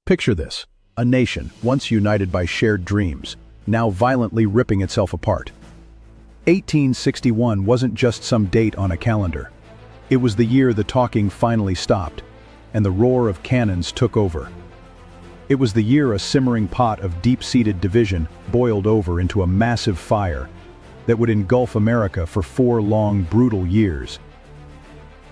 Picture this, a nation once united by shared dreams, now violently ripping itself apart. 1861 wasn't just some date on a calendar. It was the year the talking finally stopped, and the roar of cannons took over. It was the year a simmering pot of deep-seated division boiled over into a massive fire that would engulf America for 4 long, brutal years.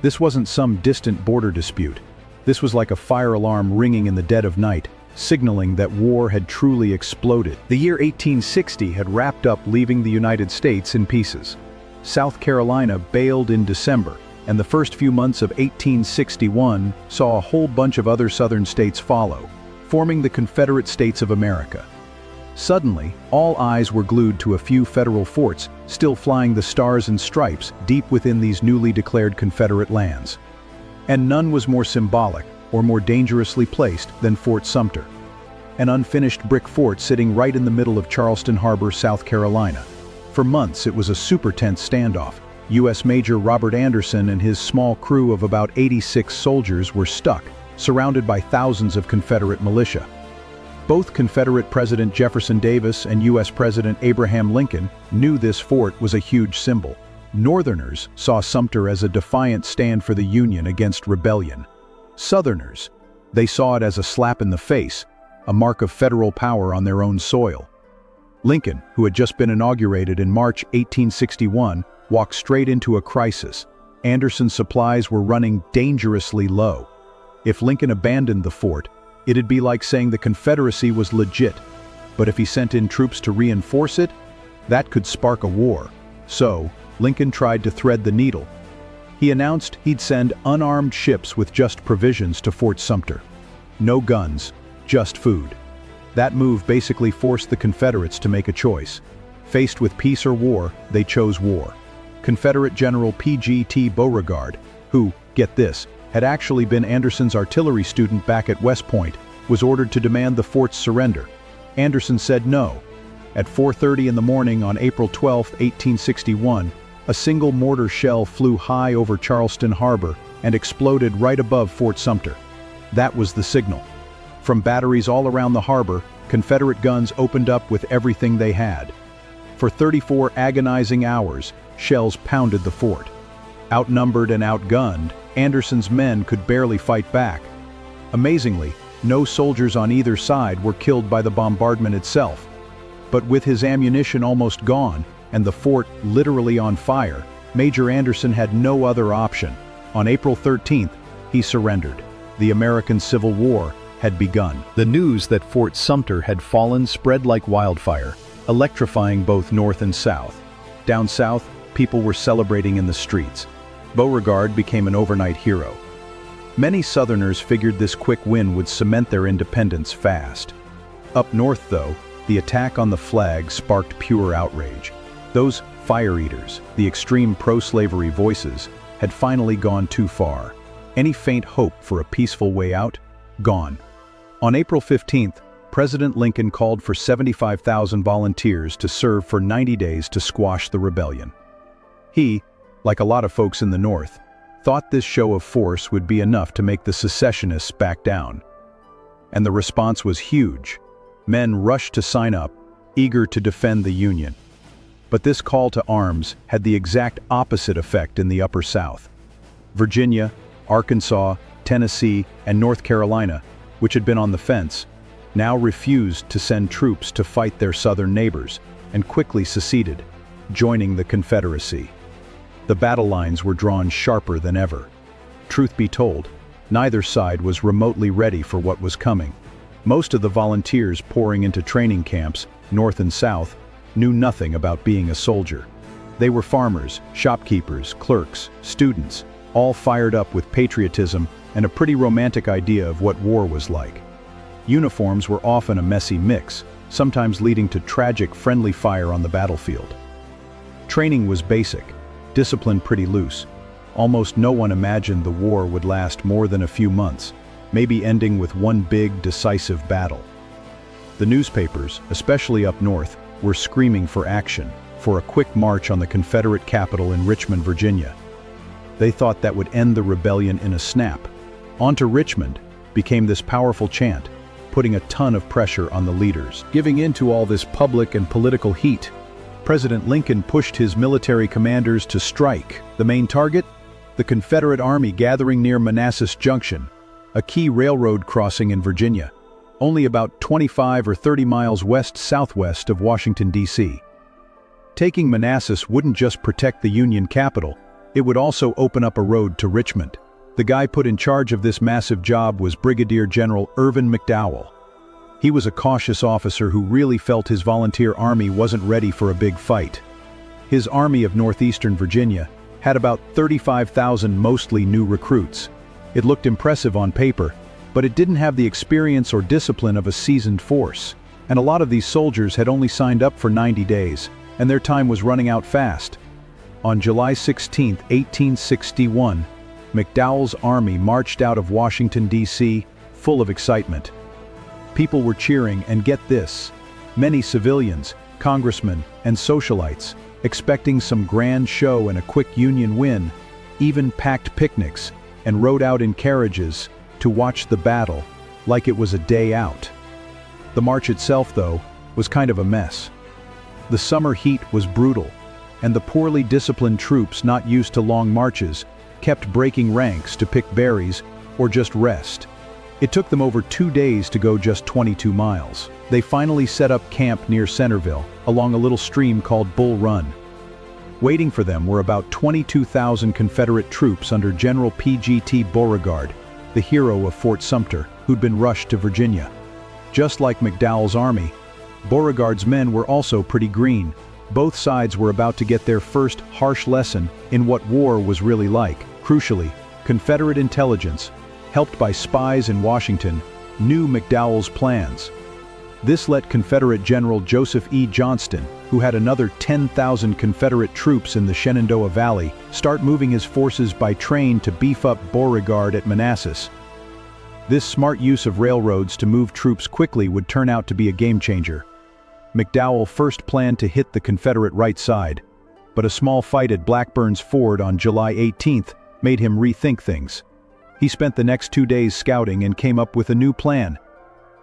This wasn't some distant border dispute. This was like a fire alarm ringing in the dead of night, signaling that war had truly exploded. The year 1860 had wrapped up, leaving the United States in pieces. South Carolina bailed in December, and the first few months of 1861 saw a whole bunch of other southern states follow, forming the Confederate States of America. Suddenly, all eyes were glued to a few federal forts still flying the stars and stripes deep within these newly declared Confederate lands. And none was more symbolic or more dangerously placed than Fort Sumter, an unfinished brick fort sitting right in the middle of Charleston Harbor, South Carolina. For months it was a super tense standoff. U.S. Major Robert Anderson and his small crew of about 86 soldiers were stuck, surrounded by thousands of Confederate militia. Both Confederate President Jefferson Davis and U.S. President Abraham Lincoln knew this fort was a huge symbol. Northerners saw Sumter as a defiant stand for the Union against rebellion. Southerners, they saw it as a slap in the face, a mark of federal power on their own soil. Lincoln, who had just been inaugurated in March 1861, walked straight into a crisis. Anderson's supplies were running dangerously low. If Lincoln abandoned the fort, it'd be like saying the Confederacy was legit. But if he sent in troops to reinforce it, that could spark a war. So, Lincoln tried to thread the needle. He announced he'd send unarmed ships with just provisions to Fort Sumter. No guns, just food. That move basically forced the Confederates to make a choice. Faced with peace or war, they chose war. Confederate General P.G.T. Beauregard, who, get this, had actually been Anderson's artillery student back at West Point, was ordered to demand the fort's surrender. Anderson said no. At 4:30 in the morning on April 12, 1861, a single mortar shell flew high over Charleston Harbor and exploded right above Fort Sumter. That was the signal. From batteries all around the harbor, Confederate guns opened up with everything they had. For 34 agonizing hours, shells pounded the fort. Outnumbered and outgunned, Anderson's men could barely fight back. Amazingly, no soldiers on either side were killed by the bombardment itself. But with his ammunition almost gone, and the fort literally on fire, Major Anderson had no other option. On April 13th, he surrendered. The American Civil War had begun. The news that Fort Sumter had fallen spread like wildfire, electrifying both North and South. Down south, people were celebrating in the streets. Beauregard became an overnight hero. Many Southerners figured this quick win would cement their independence fast. Up north, though, the attack on the flag sparked pure outrage. Those fire eaters, the extreme pro-slavery voices, had finally gone too far. Any faint hope for a peaceful way out? Gone. On April 15th, President Lincoln called for 75,000 volunteers to serve for 90 days to squash the rebellion. He, like a lot of folks in the North, thought this show of force would be enough to make the secessionists back down. And the response was huge. Men rushed to sign up, eager to defend the Union. But this call to arms had the exact opposite effect in the Upper South. Virginia, Arkansas, Tennessee, and North Carolina, which had been on the fence, now refused to send troops to fight their southern neighbors and quickly seceded, joining the Confederacy. The battle lines were drawn sharper than ever. Truth be told, neither side was remotely ready for what was coming. Most of the volunteers pouring into training camps, north and south, knew nothing about being a soldier. They were farmers, shopkeepers, clerks, students, all fired up with patriotism and a pretty romantic idea of what war was like. Uniforms were often a messy mix, sometimes leading to tragic friendly fire on the battlefield. Training was basic, discipline pretty loose. Almost no one imagined the war would last more than a few months, maybe ending with one big, decisive battle. The newspapers, especially up north, were screaming for action, for a quick march on the Confederate capital in Richmond, Virginia. They thought that would end the rebellion in a snap. On to Richmond became this powerful chant, putting a ton of pressure on the leaders. Giving in to all this public and political heat, President Lincoln pushed his military commanders to strike. The main target? The Confederate Army gathering near Manassas Junction, a key railroad crossing in Virginia, only about 25 or 30 miles west-southwest of Washington, D.C. Taking Manassas wouldn't just protect the Union capital, it would also open up a road to Richmond. The guy put in charge of this massive job was Brigadier General Irvin McDowell. He was a cautious officer who really felt his volunteer army wasn't ready for a big fight. His army of northeastern Virginia had about 35,000 mostly new recruits. It looked impressive on paper, but it didn't have the experience or discipline of a seasoned force. And a lot of these soldiers had only signed up for 90 days, and their time was running out fast. On July 16, 1861, McDowell's army marched out of Washington, D.C., full of excitement. People were cheering, and get this, many civilians, congressmen, and socialites, expecting some grand show and a quick Union win, even packed picnics and rode out in carriages to watch the battle like it was a day out. The march itself, though, was kind of a mess. The summer heat was brutal, and the poorly disciplined troops not used to long marches kept breaking ranks to pick berries or just rest. It took them over 2 days to go just 22 miles. They finally set up camp near Centerville, along a little stream called Bull Run. Waiting for them were about 22,000 Confederate troops under General P.G.T. Beauregard, the hero of Fort Sumter, who'd been rushed to Virginia. Just like McDowell's army, Beauregard's men were also pretty green. Both sides were about to get their first harsh lesson in what war was really like. Crucially, Confederate intelligence, helped by spies in Washington, knew McDowell's plans. This let Confederate General Joseph E. Johnston, who had another 10,000 Confederate troops in the Shenandoah Valley, start moving his forces by train to beef up Beauregard at Manassas. This smart use of railroads to move troops quickly would turn out to be a game-changer. McDowell first planned to hit the Confederate right side, but a small fight at Blackburn's Ford on July 18th made him rethink things. He spent the next 2 days scouting and came up with a new plan.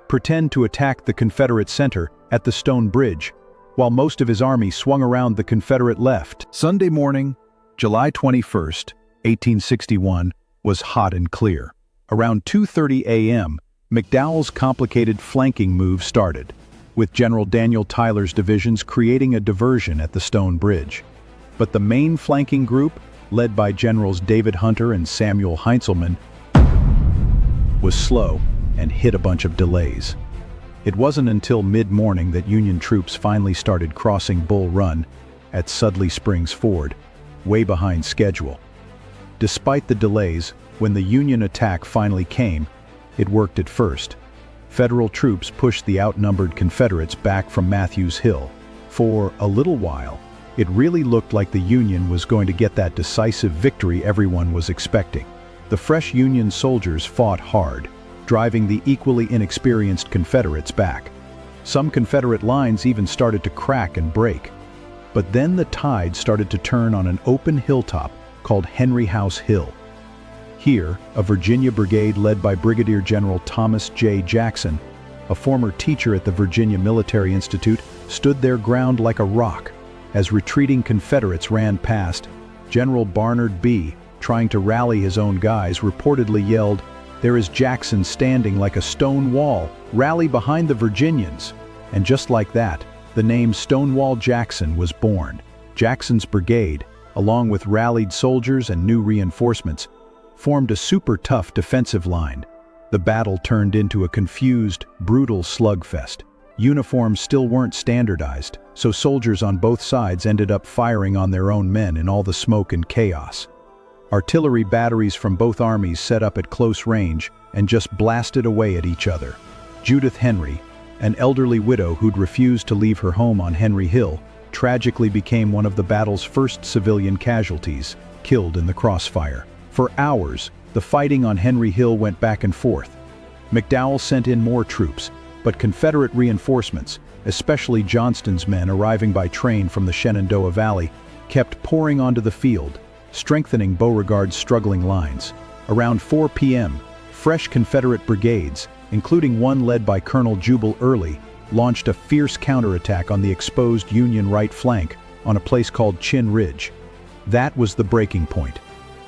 Pretend to attack the Confederate center at the Stone Bridge, while most of his army swung around the Confederate left. Sunday morning, July 21st, 1861, was hot and clear. Around 2:30 a.m., McDowell's complicated flanking move started, with General Daniel Tyler's divisions creating a diversion at the Stone Bridge. But the main flanking group, led by Generals David Hunter and Samuel Heintzelman, was slow and hit a bunch of delays. It wasn't until mid-morning that Union troops finally started crossing Bull Run at Sudley Springs Ford, way behind schedule. Despite the delays, when the Union attack finally came, it worked at first. Federal troops pushed the outnumbered Confederates back from Matthews Hill. For a little while, it really looked like the Union was going to get that decisive victory everyone was expecting. The fresh Union soldiers fought hard, driving the equally inexperienced Confederates back. Some Confederate lines even started to crack and break. But then the tide started to turn on an open hilltop called Henry House Hill. Here, a Virginia brigade led by Brigadier General Thomas J. Jackson, a former teacher at the Virginia Military Institute, stood their ground like a rock. As retreating Confederates ran past, General Barnard B., trying to rally his own guys, reportedly yelled, "There is Jackson standing like a stone wall, rally behind the Virginians." And just like that, the name Stonewall Jackson was born. Jackson's brigade, along with rallied soldiers and new reinforcements, formed a super tough defensive line. The battle turned into a confused, brutal slugfest. Uniforms still weren't standardized, so soldiers on both sides ended up firing on their own men in all the smoke and chaos. Artillery batteries from both armies set up at close range and just blasted away at each other. Judith Henry, an elderly widow who'd refused to leave her home on Henry Hill, tragically became one of the battle's first civilian casualties, killed in the crossfire. For hours, the fighting on Henry Hill went back and forth. McDowell sent in more troops, but Confederate reinforcements, especially Johnston's men arriving by train from the Shenandoah Valley, kept pouring onto the field, strengthening Beauregard's struggling lines. Around 4 p.m., fresh Confederate brigades, including one led by Colonel Jubal Early, launched a fierce counterattack on the exposed Union right flank on a place called Chin Ridge. That was the breaking point.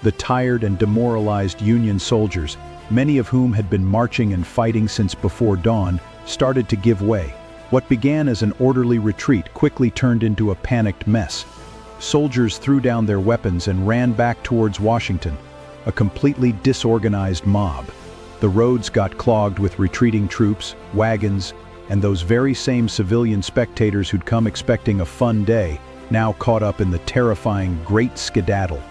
The tired and demoralized Union soldiers, many of whom had been marching and fighting since before dawn, started to give way. What began as an orderly retreat quickly turned into a panicked mess. Soldiers threw down their weapons and ran back towards Washington, a completely disorganized mob. The roads got clogged with retreating troops, wagons, and those very same civilian spectators who'd come expecting a fun day, now caught up in the terrifying Great Skedaddle.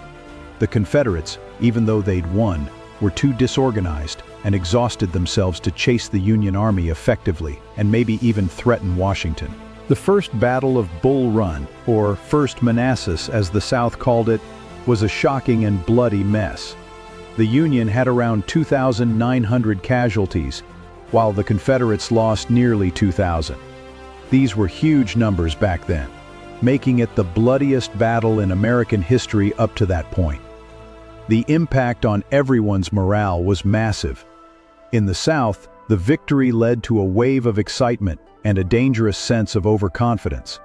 The Confederates, even though they'd won, were too disorganized and exhausted themselves to chase the Union Army effectively and maybe even threaten Washington. The First Battle of Bull Run, or First Manassas as the South called it, was a shocking and bloody mess. The Union had around 2,900 casualties, while the Confederates lost nearly 2,000. These were huge numbers back then, making it the bloodiest battle in American history up to that point. The impact on everyone's morale was massive. In the South, the victory led to a wave of excitement and a dangerous sense of overconfidence.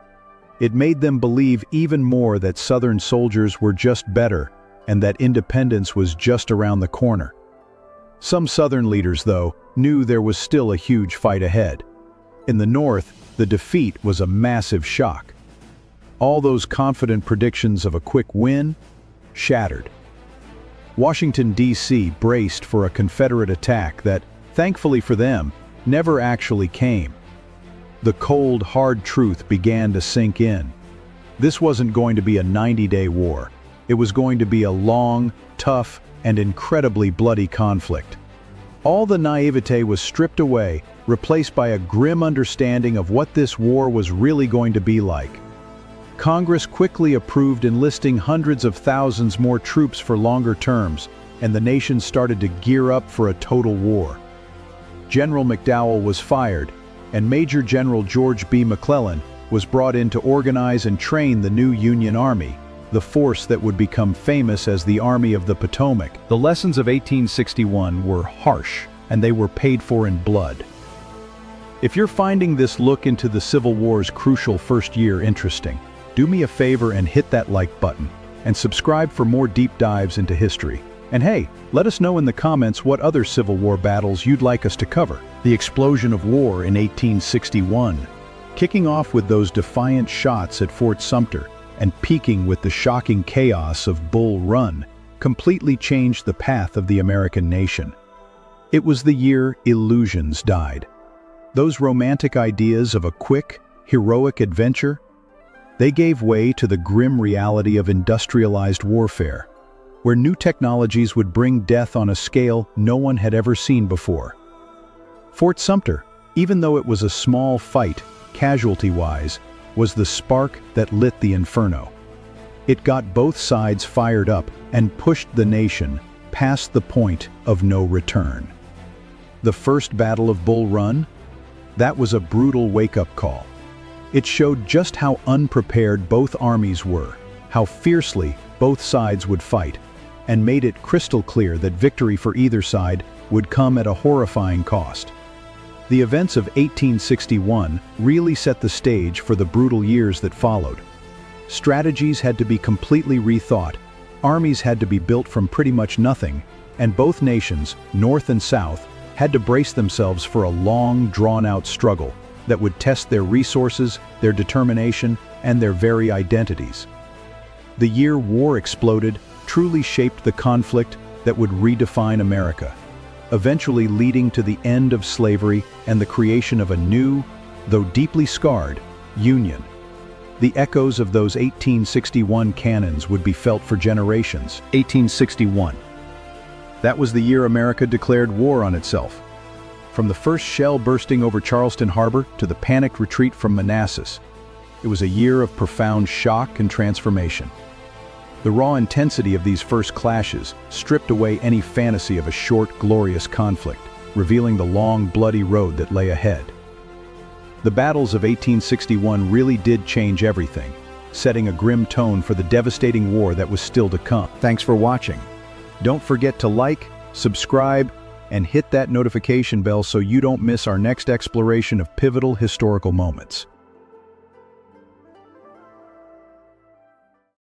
It made them believe even more that Southern soldiers were just better and that independence was just around the corner. Some Southern leaders, though, knew there was still a huge fight ahead. In the North, the defeat was a massive shock. All those confident predictions of a quick win shattered. Washington, D.C. braced for a Confederate attack that, thankfully for them, never actually came. The cold, hard truth began to sink in. This wasn't going to be a 90-day war. It was going to be a long, tough, and incredibly bloody conflict. All the naivete was stripped away, replaced by a grim understanding of what this war was really going to be like. Congress quickly approved enlisting hundreds of thousands more troops for longer terms, and the nation started to gear up for a total war. General McDowell was fired, and Major General George B. McClellan was brought in to organize and train the new Union Army, the force that would become famous as the Army of the Potomac. The lessons of 1861 were harsh, and they were paid for in blood. If you're finding this look into the Civil War's crucial first year interesting, do me a favor and hit that like button, and subscribe for more deep dives into history. And hey, let us know in the comments what other Civil War battles you'd like us to cover. The explosion of war in 1861, kicking off with those defiant shots at Fort Sumter and peaking with the shocking chaos of Bull Run, completely changed the path of the American nation. It was the year illusions died. Those romantic ideas of a quick, heroic adventure, they gave way to the grim reality of industrialized warfare, where new technologies would bring death on a scale no one had ever seen before. Fort Sumter, even though it was a small fight, casualty-wise, was the spark that lit the inferno. It got both sides fired up and pushed the nation past the point of no return. The First Battle of Bull Run? That was a brutal wake-up call. It showed just how unprepared both armies were, how fiercely both sides would fight, and made it crystal clear that victory for either side would come at a horrifying cost. The events of 1861 really set the stage for the brutal years that followed. Strategies had to be completely rethought, armies had to be built from pretty much nothing, and both nations, North and South, had to brace themselves for a long, drawn-out struggle that would test their resources, their determination, and their very identities. The year war exploded truly shaped the conflict that would redefine America, eventually leading to the end of slavery and the creation of a new, though deeply scarred, Union. The echoes of those 1861 cannons would be felt for generations. 1861. That was the year America declared war on itself. From the first shell bursting over Charleston Harbor to the panicked retreat from Manassas, it was a year of profound shock and transformation. The raw intensity of these first clashes stripped away any fantasy of a short, glorious conflict, revealing the long, bloody road that lay ahead. The battles of 1861 really did change everything, setting a grim tone for the devastating war that was still to come. Thanks for watching. Don't forget to like, subscribe, and hit that notification bell so you don't miss our next exploration of pivotal historical moments.